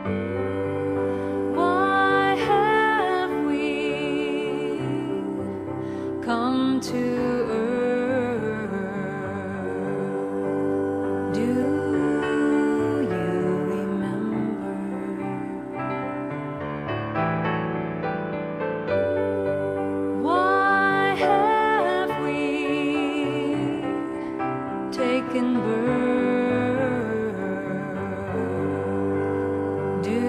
Why have we come to earth? Do you remember? Why have we taken birth? Do you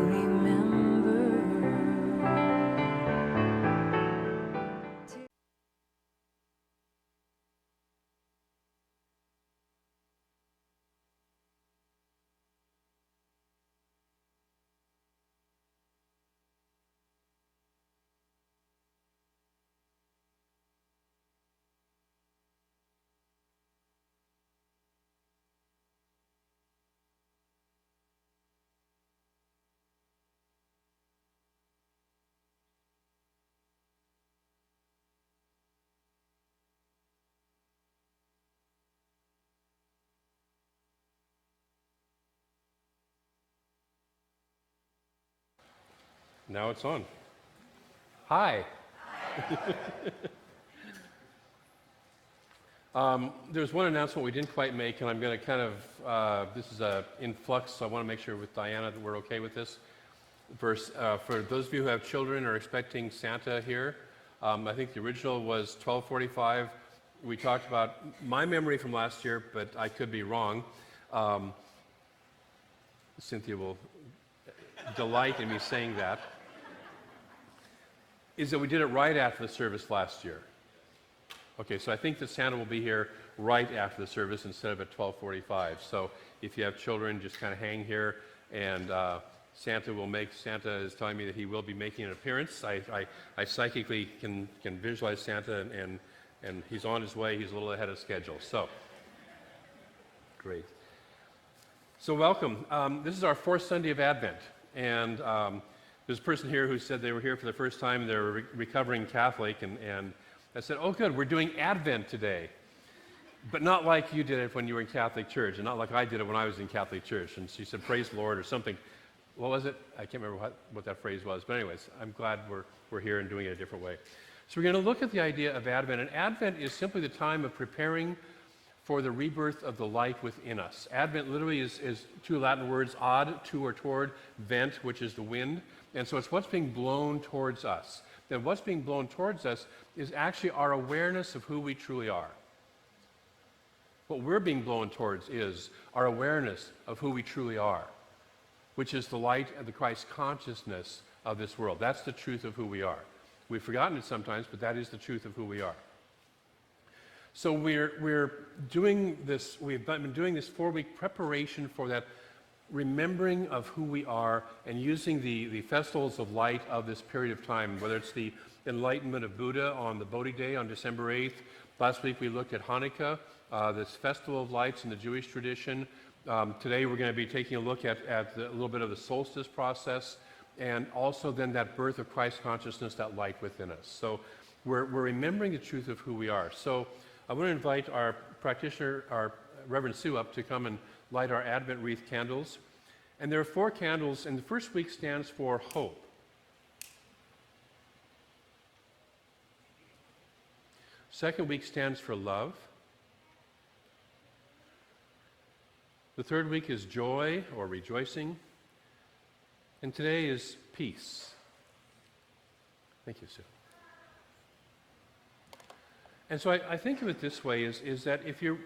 remember? Now it's on. Hi. There's one announcement we didn't quite make, and I'm going to kind of, this is in flux, so I want to make sure with Diana that we're okay with this. For those of you who have children or expecting Santa here, I think the original was 12:45. We talked about my memory from last year, but I could be wrong. Cynthia will delight in me saying that. Is that we did it right after the service last year. Okay, so I think that Santa will be here right after the service instead of at 12:45. So if you have children, just kind of hang here, and Santa is telling me that he will be making an appearance. I psychically can visualize Santa, and he's on his way. He's a little ahead of schedule. So, great. So welcome. This is our fourth Sunday of Advent, and there's a person here who said they were here for the first time. They're a recovering Catholic, and I said, oh good, we're doing Advent today. But not like you did it when you were in Catholic Church, and not like I did it when I was in Catholic Church. And she said, praise the Lord, or something. What was it? I can't remember what that phrase was. But anyways, I'm glad we're here and doing it a different way. So we're going to look at the idea of Advent. And Advent is simply the time of preparing for the rebirth of the light within us. Advent literally is two Latin words, ad, to or toward, vent, which is the wind. And so it's what's being blown towards us. Then what's being blown towards us is actually our awareness of who we truly are. What we're being blown towards is our awareness of who we truly are, which is the light of the Christ consciousness of this world. That's the truth of who we are. We've forgotten it sometimes, but that is the truth of who we are. So we're doing this, we've been doing this 4-week preparation for that remembering of who we are and using the festivals of light of this period of time, whether it's the enlightenment of Buddha on the Bodhi Day on December 8th. Last week we looked at Hanukkah, this festival of lights in the Jewish tradition. Today we're going to be taking a look at a little bit of the solstice process, and also then that birth of Christ consciousness, that light within us. So we're remembering the truth of who we are. So I want to invite our practitioner, our Reverend Sue, up to come and light our Advent wreath candles. And there are 4 candles, and the first week stands for hope. Second week stands for love. The third week is joy or rejoicing. And today is peace. Thank you, Sue. And so I think of it this way, is that if you're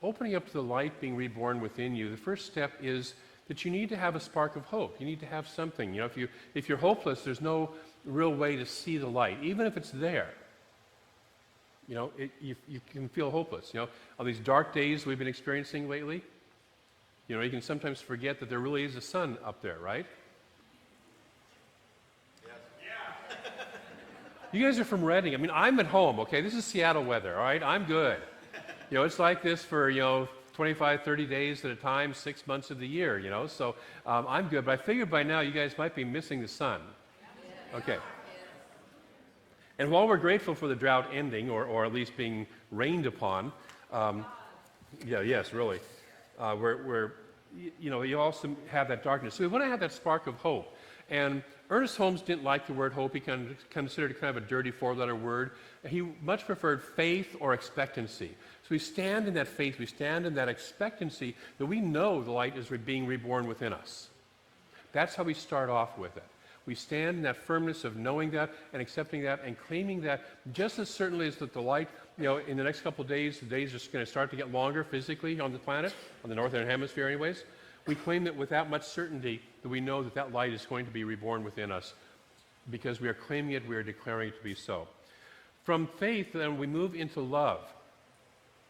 opening up to the light being reborn within you, the first step is that you need to have a spark of hope. You need to have something. You know, if you're hopeless, there's no real way to see the light, even if it's there. You know, you can feel hopeless. You know, on these dark days we've been experiencing lately, you know, you can sometimes forget that there really is a sun up there, right? Yes. Yeah. You guys are from Redding. I mean, I'm at home, okay? This is Seattle weather, all right? I'm good. You know, it's like this for, 25, 30 days at a time, 6 months of the year, so I'm good. But I figured by now you guys might be missing the sun. Okay. And while we're grateful for the drought ending, or at least being rained upon, yes, really, we're you also have that darkness. So we want to have that spark of hope. And Ernest Holmes didn't like the word hope. He considered it kind of a dirty four-letter word. He much preferred faith or expectancy. So we stand in that faith, we stand in that expectancy that we know the light is being reborn within us. That's how we start off with it. We stand in that firmness of knowing that and accepting that and claiming that just as certainly as that the light, in the next couple of days, the days are going to start to get longer physically on the planet, on the northern hemisphere anyways. We claim that with that much certainty that we know that that light is going to be reborn within us because we are claiming it, we are declaring it to be so. From faith, then, we move into love.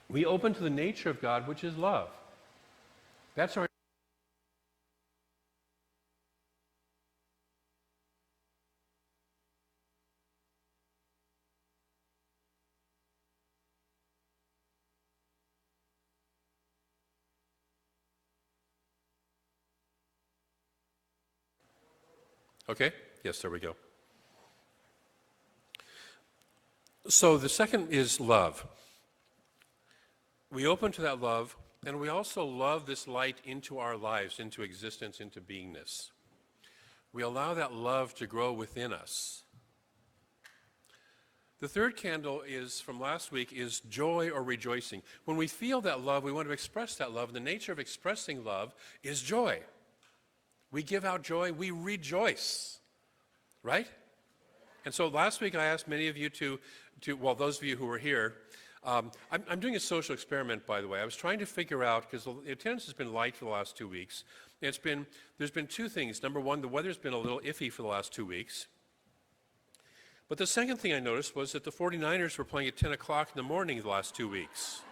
We open to the nature of God, which is love. That's our Okay? Yes, there we go. So the second is love. We open to that love, and we also love this light into our lives, into existence, into beingness. We allow that love to grow within us. The third candle is, from last week, is joy or rejoicing. When we feel that love, we want to express that love. The nature of expressing love is joy. We give out joy, we rejoice, right? And so last week I asked many of you well, those of you who were here, I'm doing a social experiment, by the way. I was trying to figure out, because the attendance has been light for the last 2 weeks. There's been two things. Number one, the weather's been a little iffy for the last 2 weeks. But the second thing I noticed was that the 49ers were playing at 10 o'clock in the morning the last 2 weeks.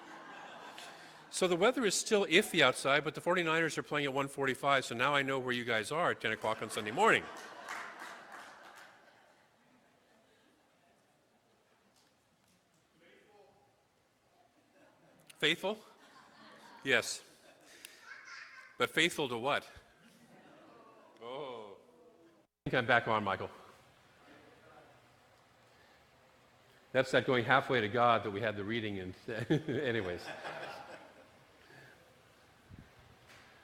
So the weather is still iffy outside, but the 49ers are playing at 1:45, so now I know where you guys are at 10 o'clock on Sunday morning. Faithful? Yes. But faithful to what? Oh. I think I'm back on, Michael. That's that going halfway to God that we had the reading in. Anyways.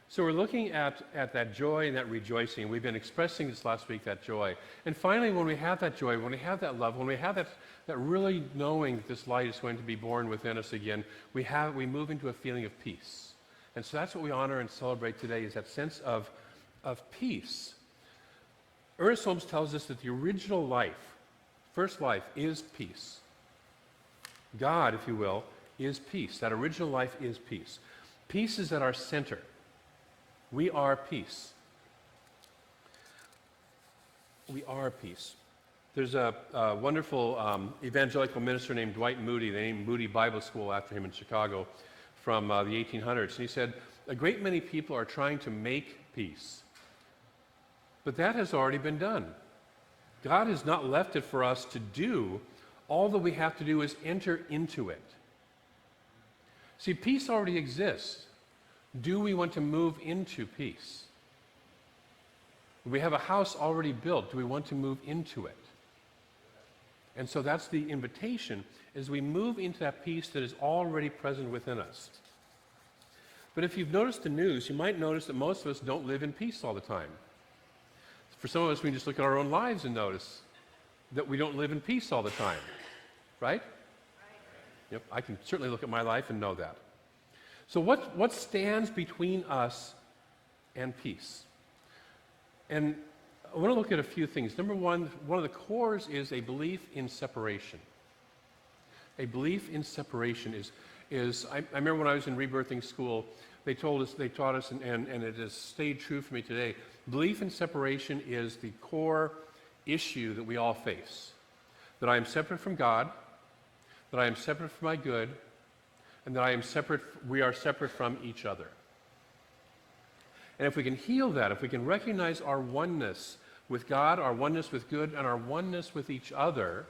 So we're looking at that joy and that rejoicing. We've been expressing this last week, that joy. And finally, when we have that joy, when we have that love, when we have that really knowing that this light is going to be born within us again, we move into a feeling of peace. And so that's what we honor and celebrate today, is that sense of peace. Ernest Holmes tells us that the original life, first life, is peace. God, if you will, is peace. That original life is peace. Peace is at our center. We are peace. We are peace. There's a wonderful evangelical minister named Dwight Moody. They named Moody Bible School after him in Chicago from the 1800s. And he said, a great many people are trying to make peace. But that has already been done. God has not left it for us to do. All that we have to do is enter into it. See, peace already exists. Do we want to move into peace? We have a house already built. Do we want to move into it? And so that's the invitation, as we move into that peace that is already present within us. But if you've noticed the news, you might notice that most of us don't live in peace all the time. For some of us, we can just look at our own lives and notice that we don't live in peace all the time. Right? Yep, I can certainly look at my life and know that. So what stands between us and peace? And I want to look at a few things. Number one of the cores is a belief in separation. A belief in separation is I remember when I was in rebirthing school, they taught us, and it has stayed true for me today. Belief in separation is the core issue that we all face. That I am separate from God, that I am separate from my good, and that we are separate from each other. And if we can heal that, if we can recognize our oneness with God, our oneness with good, and our oneness with each other,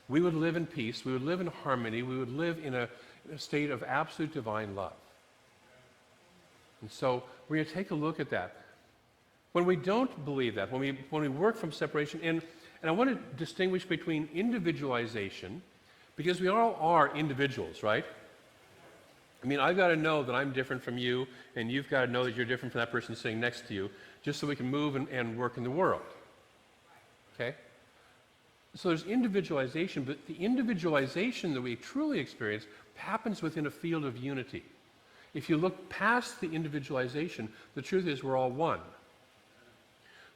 we would live in peace, we would live in harmony, we would live in a state of absolute divine love. And so we're going to take a look at that. When we don't believe that, when we work from separation, and I want to distinguish between individualization, because we all are individuals, right? I mean, I've got to know that I'm different from you, and you've got to know that you're different from that person sitting next to you, just so we can move and work in the world. Okay? So there's individualization, but the individualization that we truly experience happens within a field of unity. If you look past the individualization, the truth is we're all one.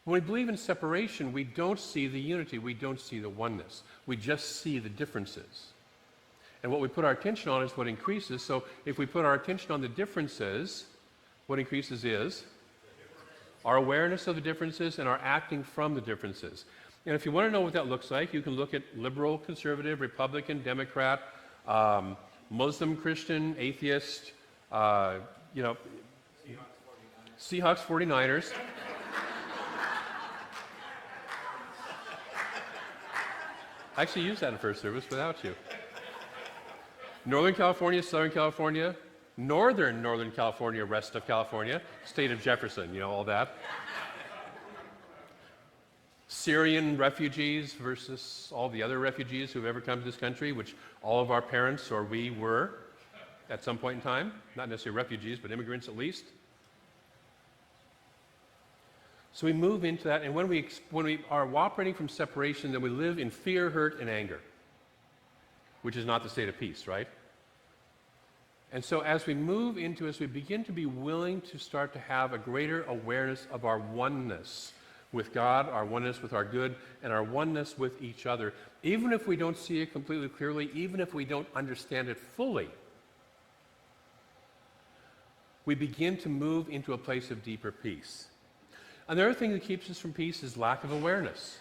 When we believe in separation, we don't see the unity, we don't see the oneness. We just see the differences. And what we put our attention on is what increases. So if we put our attention on the differences, what increases is our awareness of the differences and our acting from the differences. And if you want to know what that looks like, you can look at liberal, conservative, Republican, Democrat, Muslim, Christian, atheist, Seahawks 49ers. I actually used that in first service without you. Northern California, Southern California, Northern California, rest of California, state of Jefferson, all that. Syrian refugees versus all the other refugees who've ever come to this country, which all of our parents or we were at some point in time. Not necessarily refugees, but immigrants at least. So we move into that, and when we are operating from separation, then we live in fear, hurt, and anger, which is not the state of peace, right? And so as we begin to be willing to start to have a greater awareness of our oneness with God, our oneness with our good, and our oneness with each other, even if we don't see it completely clearly, even if we don't understand it fully, we begin to move into a place of deeper peace. Another thing that keeps us from peace is lack of awareness.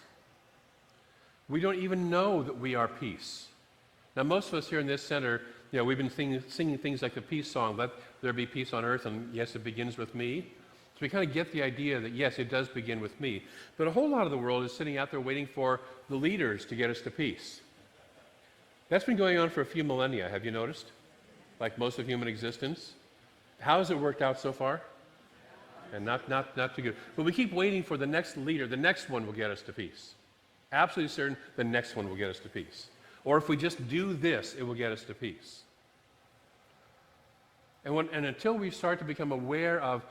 We don't even know that we are peace. Now, most of us here in this center, we've been singing things like the peace song, "Let there be peace on earth," and yes, it begins with me. So we kind of get the idea that, yes, it does begin with me. But a whole lot of the world is sitting out there waiting for the leaders to get us to peace. That's been going on for a few millennia, have you noticed? Like most of human existence. How has it worked out so far? And not too good. But we keep waiting for the next leader. The next one will get us to peace. Absolutely certain the next one will get us to peace. Or if we just do this, it will get us to peace. And until we start to become aware of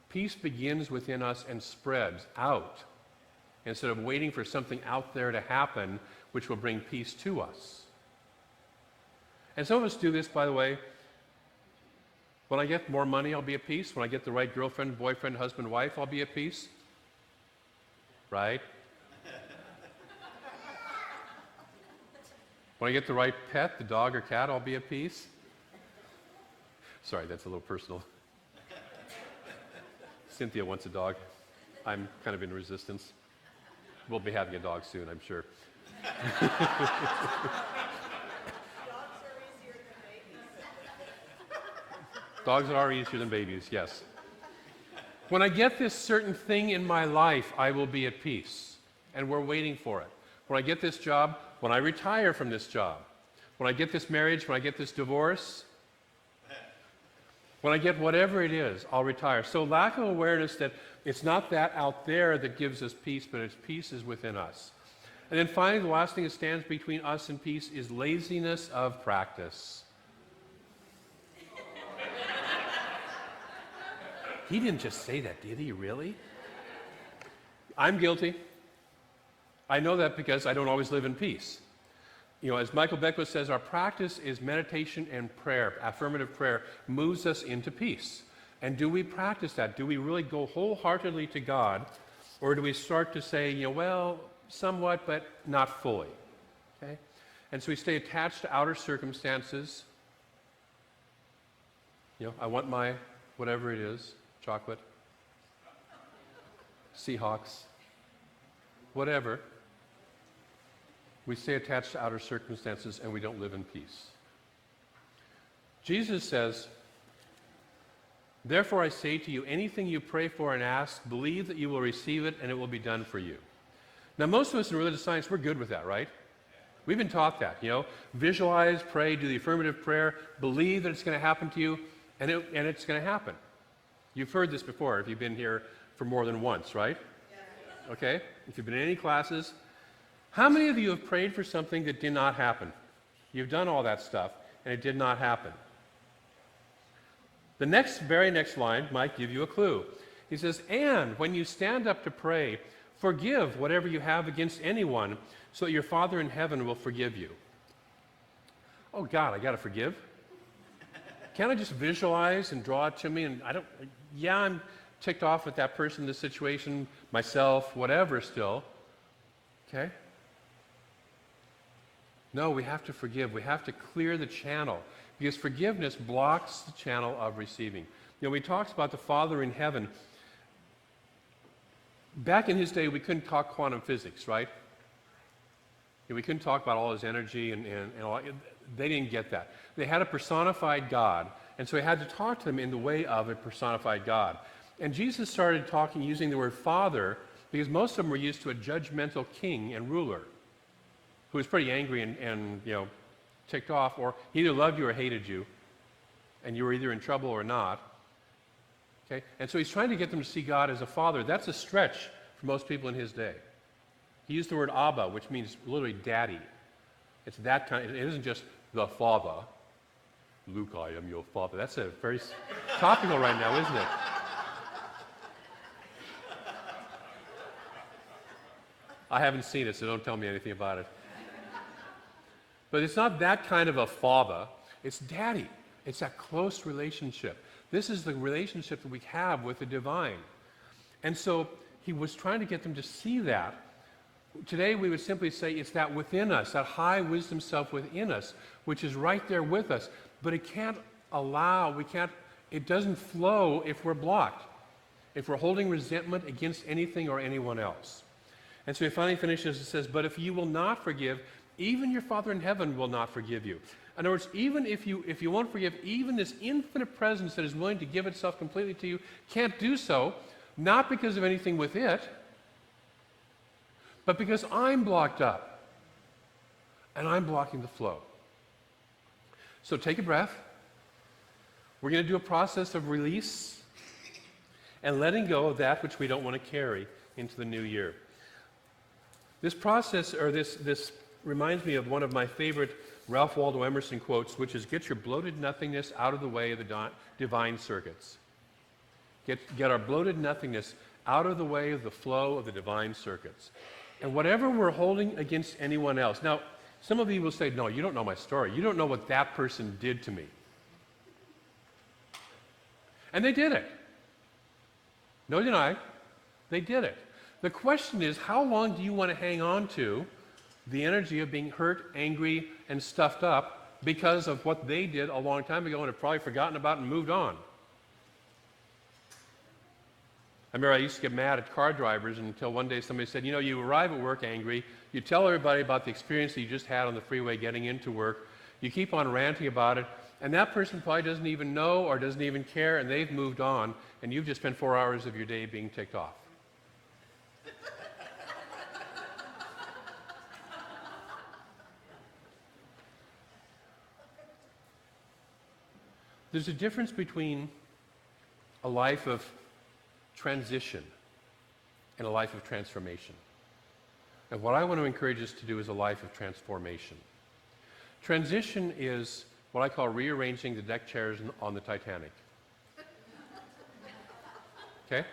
peace begins within us and spreads out, instead of waiting for something out there to happen which will bring peace to us. And some of us do this, by the way. When I get more money, I'll be at peace. When I get the right girlfriend, boyfriend, husband, wife, I'll be at peace. Right? When I get the right pet, the dog or cat, I'll be at peace. Sorry, that's a little personal. Cynthia wants a dog. I'm kind of in resistance. We'll be having a dog soon, I'm sure. Dogs are easier than babies, yes. When I get this certain thing in my life, I will be at peace. And we're waiting for it. When I get this job, when I retire from this job, when I get this marriage, when I get this divorce, when I get whatever it is, I'll retire. So lack of awareness that it's not that out there that gives us peace, but it's peace is within us. And then finally, the last thing that stands between us and peace is laziness of practice. He didn't just say that, did he, really? I'm guilty. I know that because I don't always live in peace. As Michael Beckwith says, our practice is meditation and prayer. Affirmative prayer moves us into peace. And do we practice that? Do we really go wholeheartedly to God? Or do we start to say, well, somewhat, but not fully? Okay? And so we stay attached to outer circumstances. I want my whatever it is. Chocolate, Seahawks, whatever. We stay attached to outer circumstances and we don't live in peace. Jesus says, "Therefore I say to you, anything you pray for and ask, believe that you will receive it and it will be done for you." Now, most of us in religious science, we're good with that, right? We've been taught that, visualize, pray, do the affirmative prayer, believe that it's going to happen to you, and it's going to happen. You've heard this before if you've been here for more than once, right? Okay? If you've been in any classes, how many of you have prayed for something that did not happen? You've done all that stuff, and it did not happen. The very next line might give you a clue. He says, and when you stand up to pray, forgive whatever you have against anyone, so that your Father in heaven will forgive you. Oh God, I got to forgive? Can't I just visualize and draw it to me? And I'm ticked off with that person, the situation, myself, whatever still. Okay? No, we have to forgive. We have to clear the channel, because forgiveness blocks the channel of receiving. You know, we talked about the Father in heaven. Back in his day, we couldn't talk quantum physics, right? We couldn't talk about all his energy and all. They didn't get that. They had a personified God, and so he had to talk to them in the way of a personified God. And Jesus started talking using the word Father, because most of them were used to a judgmental king and ruler who was pretty angry and ticked off, or he either loved you or hated you, and you were either in trouble or not. Okay? And so he's trying to get them to see God as a father. That's a stretch for most people in his day. He used the word Abba, which means literally daddy. It's that kind. It isn't just the Father. Luke, I am your father. That's a very topical right now, isn't it? I haven't seen it, so don't tell me anything about it. But it's not that kind of a father. It's daddy. It's that close relationship. This is the relationship that we have with the divine. And so he was trying to get them to see that. Today we would simply say it's that within us, that high wisdom self within us, which is right there with us. But it doesn't flow if we're blocked, if we're holding resentment against anything or anyone else. And so he finally finishes and says, but if you will not forgive, even your Father in heaven will not forgive you. In other words, even if you won't forgive, even this infinite presence that is willing to give itself completely to you can't do so, not because of anything with it, but because I'm blocked up, and I'm blocking the flow. So take a breath. We're going to do a process of release and letting go of that which we don't want to carry into the new year. This process, or this reminds me of one of my favorite Ralph Waldo Emerson quotes, which is, get your bloated nothingness out of the way of the divine circuits. Get our bloated nothingness out of the way of the flow of the divine circuits. And whatever we're holding against anyone else. Now, some of you will say, no, you don't know my story. You don't know what that person did to me. And they did it. No deny, they did it. The question is, how long do you want to hang on to the energy of being hurt, angry, and stuffed up because of what they did a long time ago and have probably forgotten about and moved on? I remember I used to get mad at car drivers until one day somebody said, you arrive at work angry, you tell everybody about the experience that you just had on the freeway getting into work, you keep on ranting about it, and that person probably doesn't even know or doesn't even care, and they've moved on, and you've just spent 4 hours of your day being ticked off. There's a difference between a life of transition and a life of transformation. And what I want to encourage us to do is a life of transformation. Transition is what I call rearranging the deck chairs on the Titanic. Okay?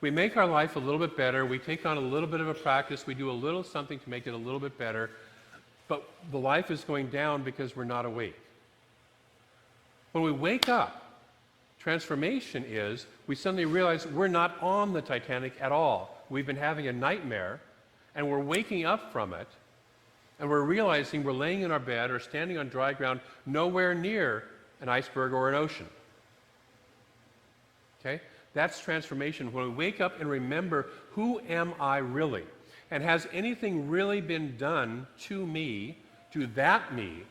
We make our life a little bit better. We take on a little bit of a practice. We do a little something to make it a little bit better. But the life is going down because we're not awake. When we wake up, transformation is we suddenly realize we're not on the Titanic at all. We've been having a nightmare, and we're waking up from it, and we're realizing we're laying in our bed or standing on dry ground nowhere near an iceberg or an ocean. Okay? That's transformation. When we wake up and remember, who am I really? And has anything really been done to me, to that me,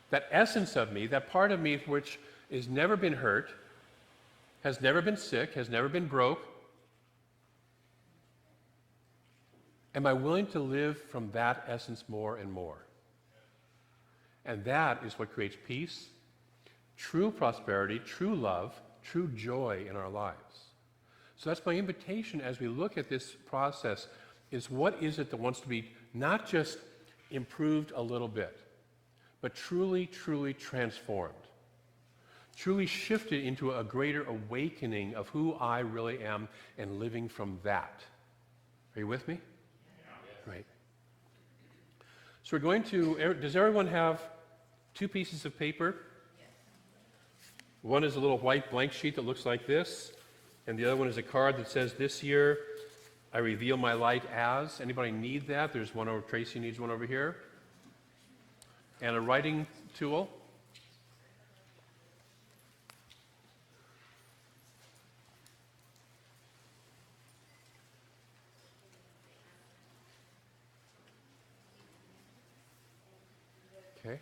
that essence of me, that part of me which has never been hurt, has never been sick, has never been broke? Am I willing to live from that essence more and more? And that is what creates peace, true prosperity, true love, true joy in our lives. So that's my invitation as we look at this process, is what is it that wants to be not just improved a little bit, but truly, truly transformed. truly shifted into a greater awakening of who I really am and living from that. Are you with me? Yeah. Right. So we're going to, does everyone have 2 pieces of paper? Yes. One is a little white blank sheet that looks like this, and the other one is a card that says, "This year I reveal my light as." Anybody need that? There's one over, Tracy needs one over here. And a writing tool. Okay.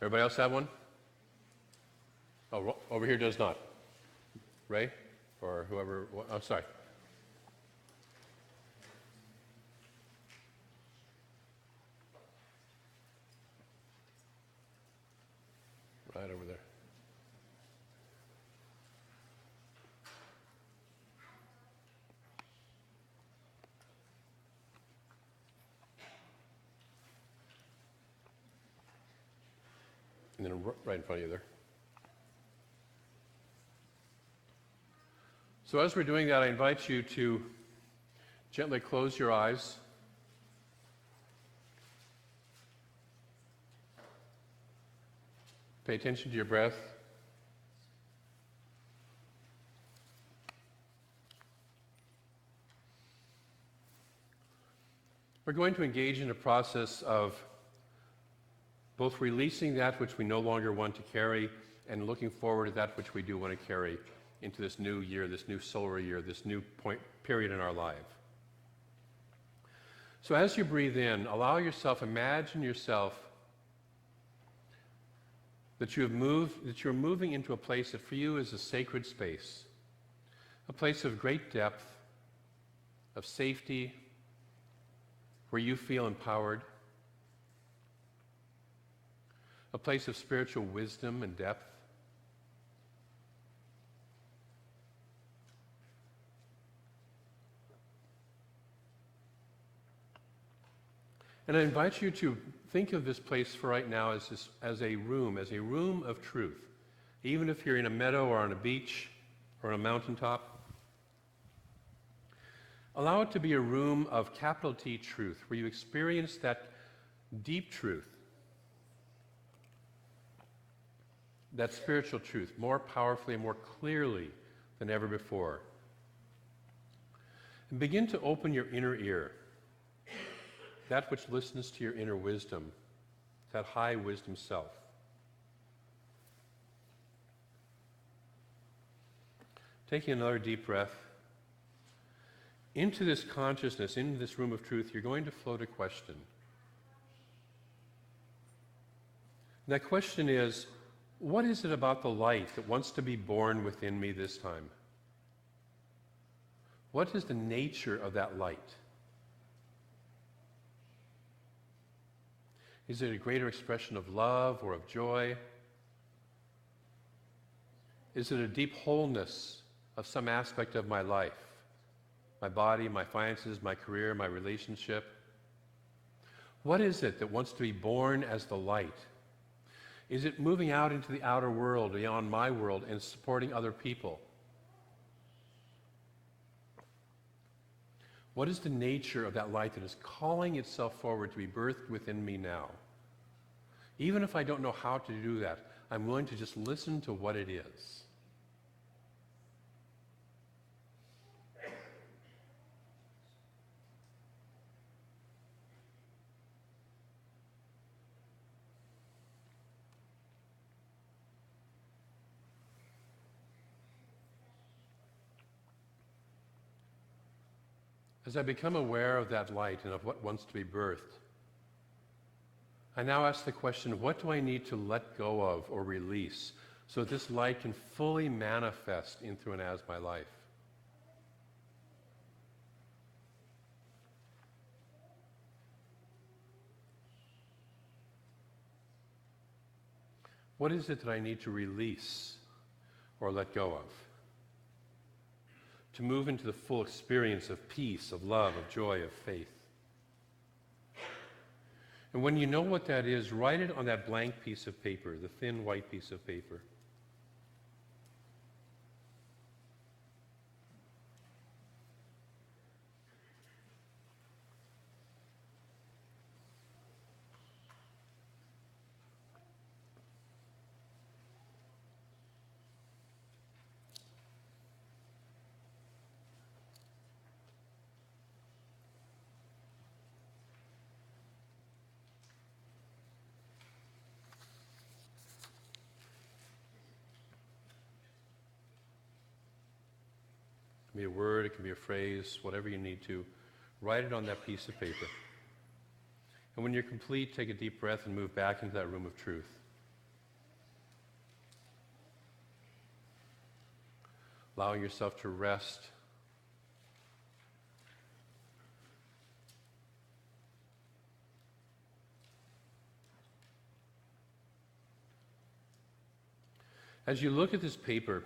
Everybody else have one? Oh, over here does not. Ray? Or whoever, oh, sorry. Right over there. And then right in front of you there. So as we're doing that, I invite you to gently close your eyes. Pay attention to your breath. We're going to engage in a process of both releasing that which we no longer want to carry and looking forward to that which we do want to carry into this new year, this new solar year, this new period in our life. So as you breathe in, allow yourself, imagine yourself that you're moving into a place that for you is a sacred space, a place of great depth, of safety, where you feel empowered, a place of spiritual wisdom and depth. And I invite you to think of this place for right now as a room of truth. Even if you're in a meadow or on a beach or on a mountaintop, allow it to be a room of capital T truth, where you experience that deep truth, that spiritual truth, more powerfully and more clearly than ever before. And begin to open your inner ear, that which listens to your inner wisdom, that high wisdom self. Taking another deep breath. Into this consciousness, into this room of truth, you're going to float a question. And that question is, what is it about the light that wants to be born within me this time? What is the nature of that light? Is it a greater expression of love or of joy? Is it a deep wholeness of some aspect of my life? My body, my finances, my career, my relationship? What is it that wants to be born as the light? Is it moving out into the outer world, beyond my world, and supporting other people? What is the nature of that light that is calling itself forward to be birthed within me now? Even if I don't know how to do that, I'm willing to just listen to what it is. As I become aware of that light and of what wants to be birthed, I now ask the question, what do I need to let go of or release so that this light can fully manifest in through and as my life? What is it that I need to release or let go of to move into the full experience of peace, of love, of joy, of faith? And when you know what that is, write it on that blank piece of paper, the thin white piece of paper. can be a word, it can be a phrase, whatever you need to. Write it on that piece of paper. And when you're complete, take a deep breath and move back into that room of truth. Allowing yourself to rest. As you look at this paper,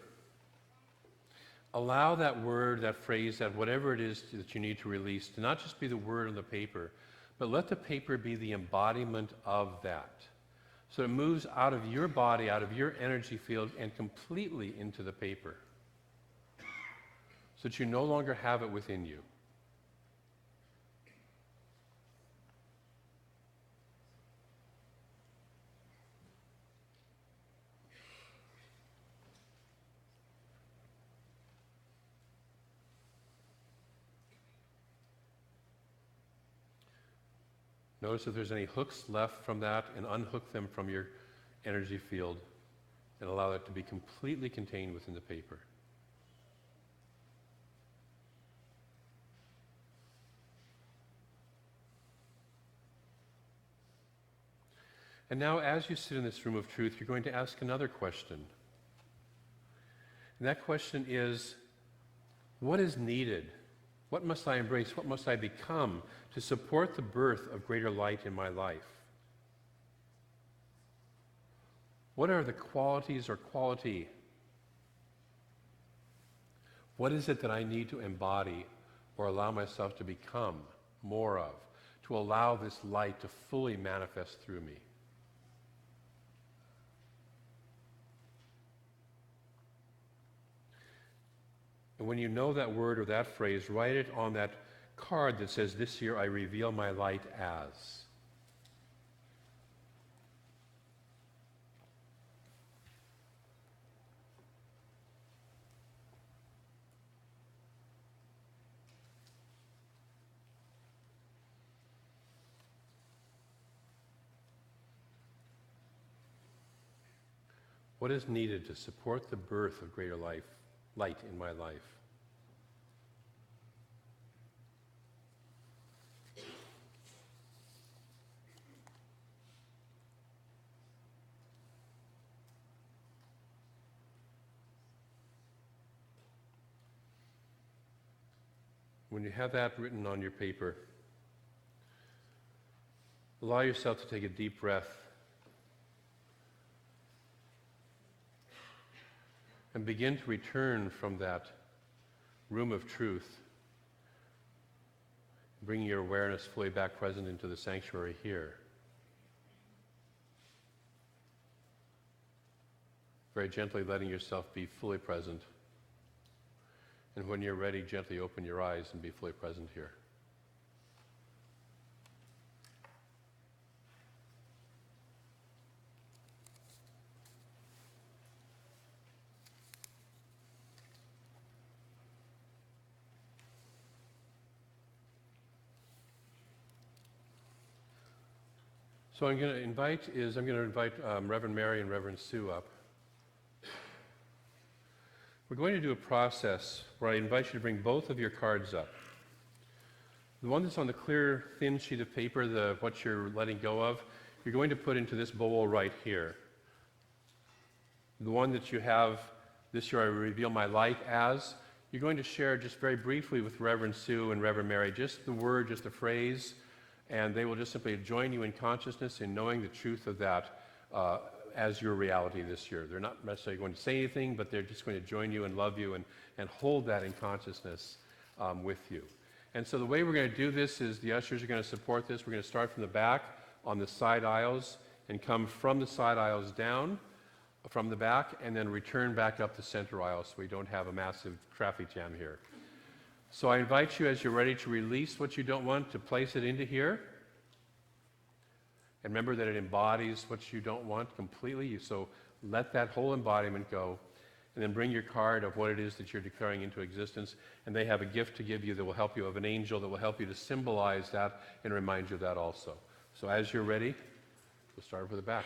allow that word, that phrase, that whatever it is that you need to release to not just be the word on the paper, but let the paper be the embodiment of that. So it moves out of your body, out of your energy field, and completely into the paper. So that you no longer have it within you. Notice if there's any hooks left from that, and unhook them from your energy field and allow it to be completely contained within the paper. And now, as you sit in this room of truth, you're going to ask another question. And that question is, what is needed? What must I embrace? What must I become to support the birth of greater light in my life? What are the qualities or quality? What is it that I need to embody or allow myself to become more of, to allow this light to fully manifest through me? And when you know that word or that phrase, write it on that card that says, "This year I reveal my light as." What is needed to support the birth of greater light in my life? When you have that written on your paper, allow yourself to take a deep breath and begin to return from that room of truth, bringing your awareness fully back present into the sanctuary here. Very gently letting yourself be fully present. And when you're ready, gently open your eyes and be fully present here. So I'm going to invite Reverend Mary and Reverend Sue up. We're going to do a process where I invite you to bring both of your cards up. The one that's on the clear, thin sheet of paper, what you're letting go of, you're going to put into this bowl right here. The one that you have, "This year I reveal my light as," you're going to share just very briefly with Reverend Sue and Reverend Mary, just the word, just a phrase, and they will just simply join you in consciousness in knowing the truth of that as your reality this year. They're not necessarily going to say anything, but they're just going to join you and love you and hold that in consciousness with you. And so the way we're going to do this is the ushers are going to support this. We're going to start from the back on the side aisles and come from the side aisles down from the back and then return back up the center aisle so we don't have a massive traffic jam here. So I invite you, as you're ready to release what you don't want, to place it into here. And remember that it embodies what you don't want completely. So let that whole embodiment go. And then bring your card of what it is that you're declaring into existence. And they have a gift to give you that will help you, of an angel that will help you to symbolize that and remind you of that also. So as you're ready, we'll start with the back.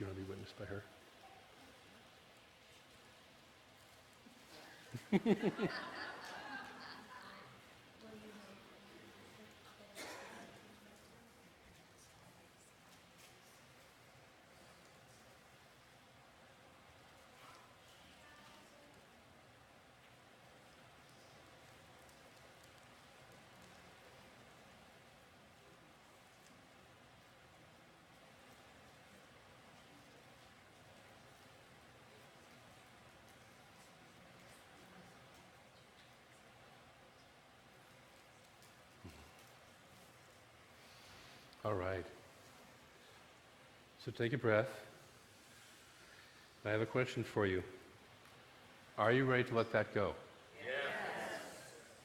you want to be witnessed by her? All right. So take a breath. I have a question for you. Are you ready to let that go? Yes.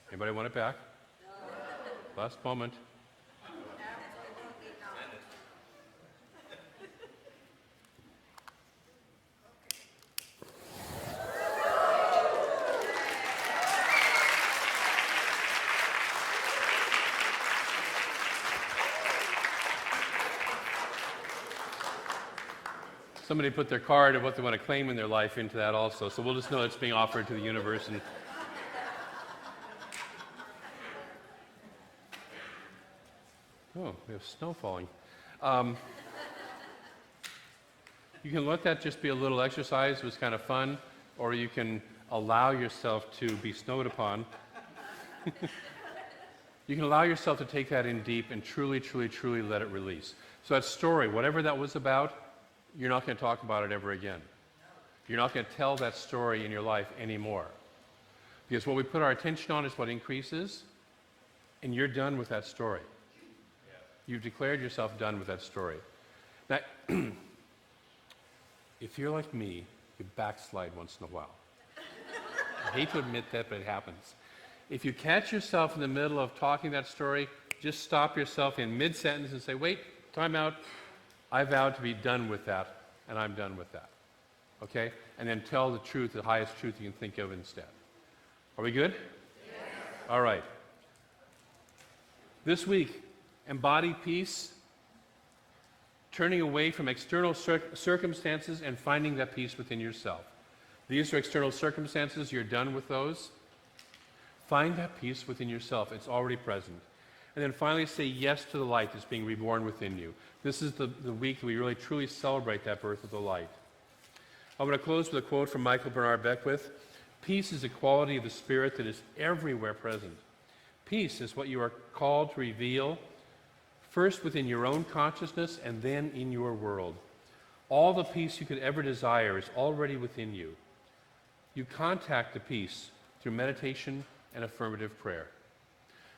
Anybody want it back? No. Last moment. Somebody put their card of what they want to claim in their life into that also, so we'll just know it's being offered to the universe. And oh, we have snow falling. You can let that just be a little exercise. It was kind of fun, or you can allow yourself to be snowed upon. You can allow yourself to take that in deep and truly, truly, truly let it release. So that story, whatever that was about, you're not going to talk about it ever again. You're not going to tell that story in your life anymore. Because what we put our attention on is what increases, and you're done with that story. You've declared yourself done with that story. Now, if you're like me, you backslide once in a while. I hate to admit that, but it happens. If you catch yourself in the middle of talking that story, just stop yourself in mid-sentence and say, wait, time out. I vowed to be done with that, and I'm done with that. Okay? And then tell the truth, the highest truth you can think of instead. Are we good? Yes. All right. This week, embody peace, turning away from external circumstances and finding that peace within yourself. These are external circumstances. You're done with those. Find that peace within yourself. It's already present. And then finally say yes to the light that's being reborn within you. This is the week that we really truly celebrate that birth of the light. I'm going to close with a quote from Michael Bernard Beckwith. Peace is a quality of the Spirit that is everywhere present. Peace is what you are called to reveal, first within your own consciousness and then in your world. All the peace you could ever desire is already within you. You contact the peace through meditation and affirmative prayer.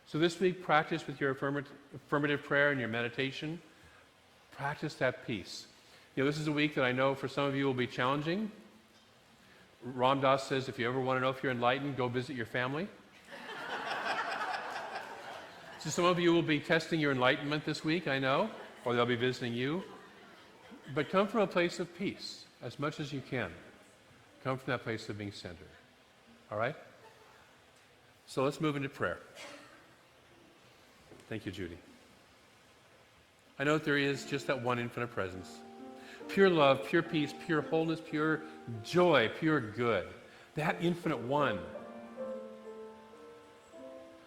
So this week, practice with your affirmative prayer and your meditation. Practice that peace. You know, this is a week that I know for some of you will be challenging. Ram Dass says, if you ever want to know if you're enlightened, go visit your family. So some of you will be testing your enlightenment this week, I know, or they'll be visiting you. But come from a place of peace as much as you can. Come from that place of being centered. All right? So let's move into prayer. Thank you, Judy. I know that there is just that one infinite presence. Pure love, pure peace, pure wholeness, pure joy, pure good. That infinite one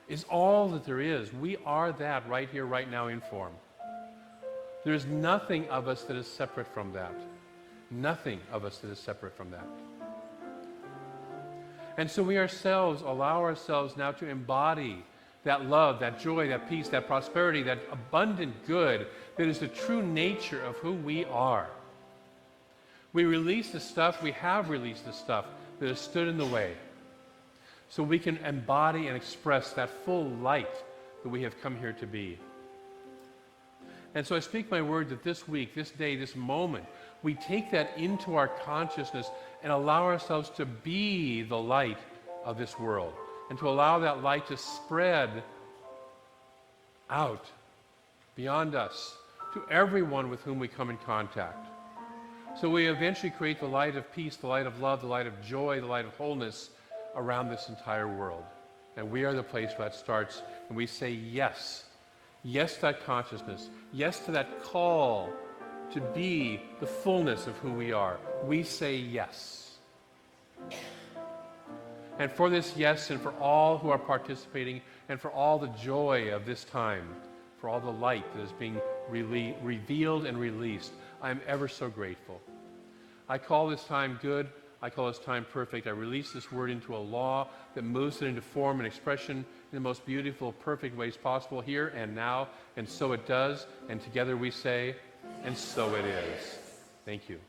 is all that there is. We are that right here, right now in form. There is nothing of us that is separate from that. Nothing of us that is separate from that. And so we ourselves allow ourselves now to embody that love, that joy, that peace, that prosperity, that abundant good that is the true nature of who we are. We release the stuff, we have released the stuff that has stood in the way, so we can embody and express that full light that we have come here to be. And so I speak my word that this week, this day, this moment, we take that into our consciousness and allow ourselves to be the light of this world, and to allow that light to spread out beyond us to everyone with whom we come in contact. So we eventually create the light of peace, the light of love, the light of joy, the light of wholeness around this entire world. And we are the place where that starts, and we say yes. Yes to that consciousness. Yes to that call to be the fullness of who we are, we say yes. And for this yes, and for all who are participating, and for all the joy of this time, for all the light that is being revealed and released, I am ever so grateful. I call this time good. I call this time perfect. I release this word into a law that moves it into form and expression in the most beautiful, perfect ways possible here and now. And so it does. And together we say, and so it is. Thank you.